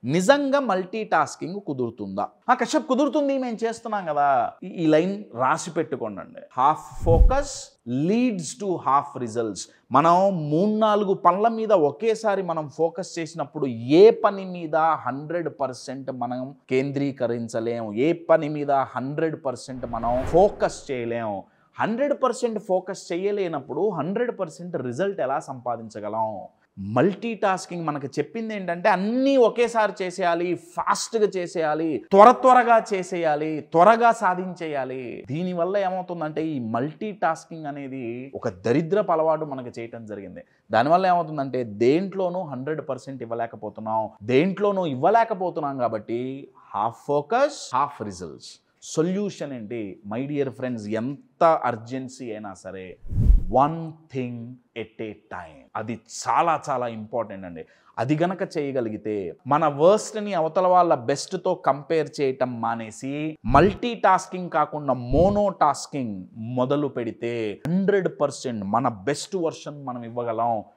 నిజంగా multi tasking కుదురుతుందా? కశ్యప్ కుదురుతుంది, మేము చేస్తున్నాం కదా. ఈ లైన్ రాసి పెట్టుకోండి. Half focus leads to half results. మనం 3-4 పనుల మీద ఒకేసారి మనం ఫోకస్ చేసినప్పుడు ఏ పని మీద 100% మనం కేంద్రీకరించలేము, ఏ పని మీద 100% మనం ఫోకస్ చేయలేము. 100% ఫోకస్ చేయలేనప్పుడు 100% రిజల్ట్ ఎలా సంపాదించగలం? మల్టీ టాస్కింగ్ మనకు చెప్పింది ఏంటంటే అన్నీ ఒకేసారి చేసేయాలి, ఫాస్ట్గా చేసేయాలి, త్వరగా చేసేయాలి, త్వరగా సాధించేయాలి. దీనివల్ల ఏమవుతుందంటే ఈ మల్టీ టాస్కింగ్ అనేది ఒక దరిద్రపు అలవాటు మనకు చేయటం జరిగింది. దానివల్ల ఏమవుతుందంటే దేంట్లోనూ 100% ఇవ్వలేకపోతున్నాం కాబట్టి half focus half results. Solution ఏంటి మై డియర్ ఫ్రెండ్స్? ఎంత అర్జెన్సీ అయినా సరే 1 థింగ్ ఎట్ ఏ టైం. అది చాలా చాలా ఇంపార్టెంట్ అండి. అది గనక చేయగలిగితే మన వర్స్ట్ని అవతల వాళ్ళ బెస్ట్తో కంపేర్ చేయటం మానేసి మల్టీ టాస్కింగ్ కాకుండా మోనో టాస్కింగ్ మొదలు పెడితే 100% మన బెస్ట్ వర్షన్ మనం ఇవ్వగలం.